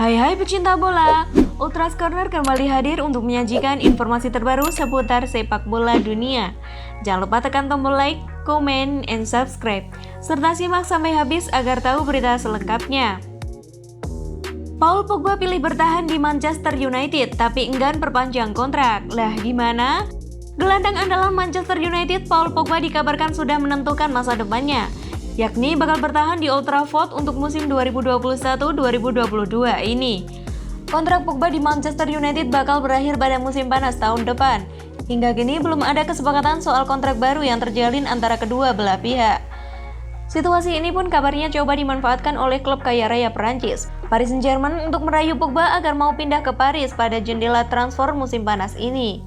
Hai pecinta bola, Ultras Corner kembali hadir untuk menyajikan informasi terbaru seputar sepak bola dunia. Jangan lupa tekan tombol like, comment, and subscribe, serta simak sampai habis agar tahu berita selengkapnya. Paul Pogba pilih bertahan di Manchester United tapi enggan perpanjang kontrak. Lah gimana? Gelandang andalan Manchester United Paul Pogba dikabarkan sudah menentukan masa depannya, yakni bakal bertahan di Old Trafford untuk musim 2021-2022 ini. Kontrak Pogba di Manchester United bakal berakhir pada musim panas tahun depan. Hingga kini belum ada kesepakatan soal kontrak baru yang terjalin antara kedua belah pihak. Situasi ini pun kabarnya coba dimanfaatkan oleh klub kaya raya Perancis, Paris Saint-Germain, untuk merayu Pogba agar mau pindah ke Paris pada jendela transfer musim panas ini.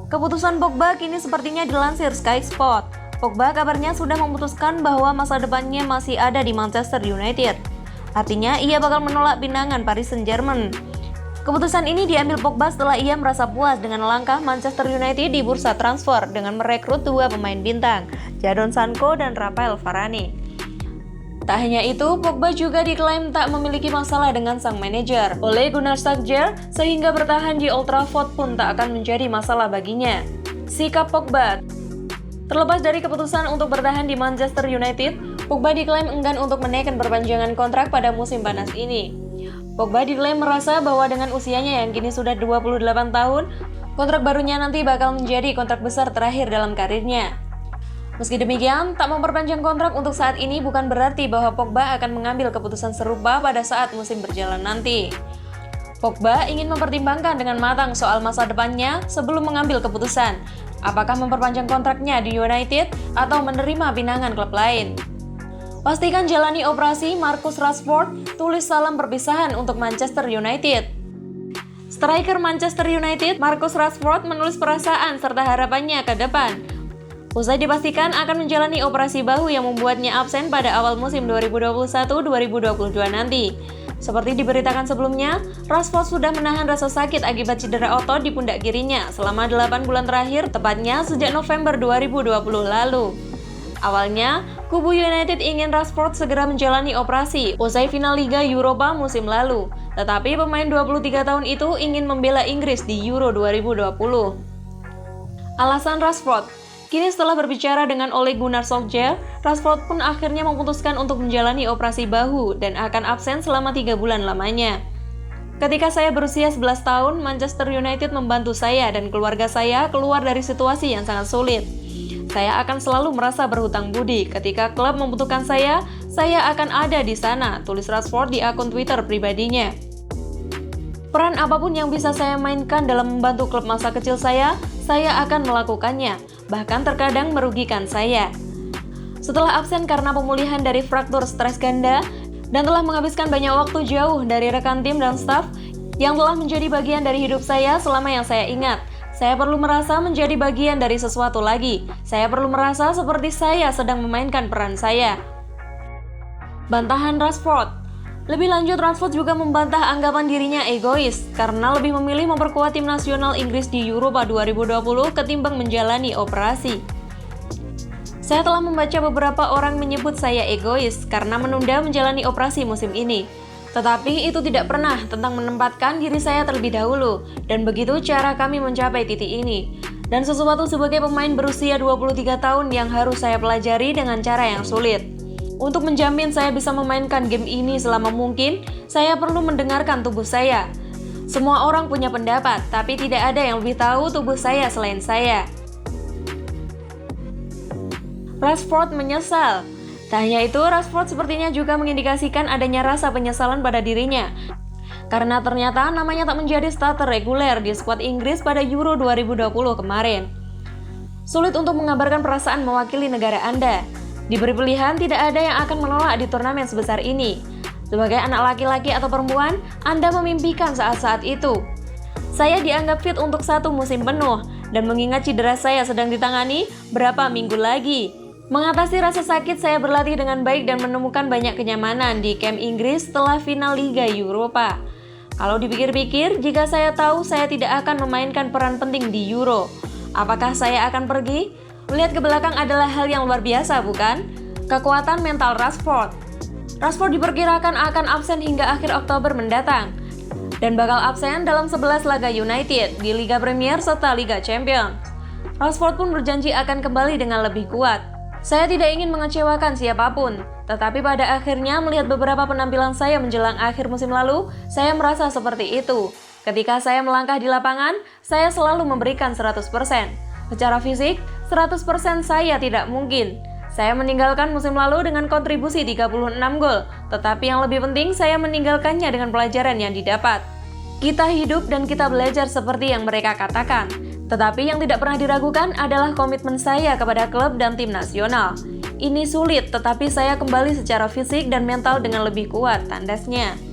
Keputusan Pogba kini sepertinya dilansir Sky Sport. Pogba kabarnya sudah memutuskan bahwa masa depannya masih ada di Manchester United. Artinya ia bakal menolak pinangan Paris Saint-Germain. Keputusan ini diambil Pogba setelah ia merasa puas dengan langkah Manchester United di bursa transfer dengan merekrut dua pemain bintang, Jadon Sancho dan Rafael Varane. Tak hanya itu, Pogba juga diklaim tak memiliki masalah dengan sang manajer, Ole Gunnar Solskjaer, sehingga bertahan di Old Trafford pun tak akan menjadi masalah baginya. Sikap Pogba. Terlepas dari keputusan untuk bertahan di Manchester United, Pogba diklaim enggan untuk menaikkan perpanjangan kontrak pada musim panas ini. Pogba diklaim merasa bahwa dengan usianya yang kini sudah 28 tahun, kontrak barunya nanti bakal menjadi kontrak besar terakhir dalam karirnya. Meski demikian, tak memperpanjang kontrak untuk saat ini bukan berarti bahwa Pogba akan mengambil keputusan serupa pada saat musim berjalan nanti. Pogba ingin mempertimbangkan dengan matang soal masa depannya sebelum mengambil keputusan, apakah memperpanjang kontraknya di United atau menerima pinangan klub lain. Pastikan jalani operasi Marcus Rashford, tulis salam perpisahan untuk Manchester United. Striker Manchester United, Marcus Rashford, menulis perasaan serta harapannya ke depan. Usai dipastikan akan menjalani operasi bahu yang membuatnya absen pada awal musim 2021-2022 nanti. Seperti diberitakan sebelumnya, Rashford sudah menahan rasa sakit akibat cedera otot di pundak kirinya selama 8 bulan terakhir, tepatnya sejak November 2020 lalu. Awalnya, kubu United ingin Rashford segera menjalani operasi usai final Liga Eropa musim lalu. Tetapi pemain 23 tahun itu ingin membela Inggris di Euro 2020. Alasan Rashford. Kini setelah berbicara dengan Ole Gunnar Solskjaer, Rashford pun akhirnya memutuskan untuk menjalani operasi bahu dan akan absen selama 3 bulan lamanya. Ketika saya berusia 11 tahun, Manchester United membantu saya dan keluarga saya keluar dari situasi yang sangat sulit. Saya akan selalu merasa berhutang budi. Ketika klub membutuhkan saya akan ada di sana, tulis Rashford di akun Twitter pribadinya. Peran apapun yang bisa saya mainkan dalam membantu klub masa kecil saya akan melakukannya, bahkan terkadang merugikan saya. Setelah absen karena pemulihan dari fraktur stres ganda dan telah menghabiskan banyak waktu jauh dari rekan tim dan staf yang telah menjadi bagian dari hidup saya selama yang saya ingat, saya perlu merasa menjadi bagian dari sesuatu lagi. Saya perlu merasa seperti saya sedang memainkan peran saya. Bantahan Rashford. Lebih lanjut, Rashford juga membantah anggapan dirinya egois karena lebih memilih memperkuat tim nasional Inggris di Eropa 2020 ketimbang menjalani operasi. Saya telah membaca beberapa orang menyebut saya egois karena menunda menjalani operasi musim ini. Tetapi itu tidak pernah tentang menempatkan diri saya terlebih dahulu, dan begitu cara kami mencapai titik ini. Dan sesuatu sebagai pemain berusia 23 tahun yang harus saya pelajari dengan cara yang sulit. Untuk menjamin saya bisa memainkan game ini selama mungkin, saya perlu mendengarkan tubuh saya. Semua orang punya pendapat, tapi tidak ada yang lebih tahu tubuh saya selain saya. Rashford menyesal. Tak hanya itu, Rashford sepertinya juga mengindikasikan adanya rasa penyesalan pada dirinya. Karena ternyata namanya tak menjadi starter reguler di skuad Inggris pada Euro 2020 kemarin. Sulit untuk mengabarkan perasaan mewakili negara Anda. Diberi pilihan, tidak ada yang akan menolak di turnamen sebesar ini. Sebagai anak laki-laki atau perempuan, Anda memimpikan saat-saat itu. Saya dianggap fit untuk 1 musim penuh, dan mengingat cedera saya sedang ditangani, berapa minggu lagi? Mengatasi rasa sakit, saya berlatih dengan baik dan menemukan banyak kenyamanan di kamp Inggris setelah final Liga Eropa. Kalau dipikir-pikir, jika saya tahu saya tidak akan memainkan peran penting di Euro, apakah saya akan pergi? Melihat ke belakang adalah hal yang luar biasa, bukan? Kekuatan mental Rashford. Rashford diperkirakan akan absen hingga akhir Oktober mendatang. dan bakal absen dalam 11 laga United di Liga Premier serta Liga Champions. Rashford pun berjanji akan kembali dengan lebih kuat. Saya tidak ingin mengecewakan siapapun, tetapi pada akhirnya melihat beberapa penampilan saya menjelang akhir musim lalu, saya merasa seperti itu. Ketika saya melangkah di lapangan, saya selalu memberikan 100%. Secara fisik, 100% saya tidak mungkin. Saya meninggalkan musim lalu dengan kontribusi 36 gol, tetapi yang lebih penting saya meninggalkannya dengan pelajaran yang didapat. Kita hidup dan kita belajar seperti yang mereka katakan. Tetapi yang tidak pernah diragukan adalah komitmen saya kepada klub dan tim nasional. Ini sulit, tetapi saya kembali secara fisik dan mental dengan lebih kuat, tandasnya.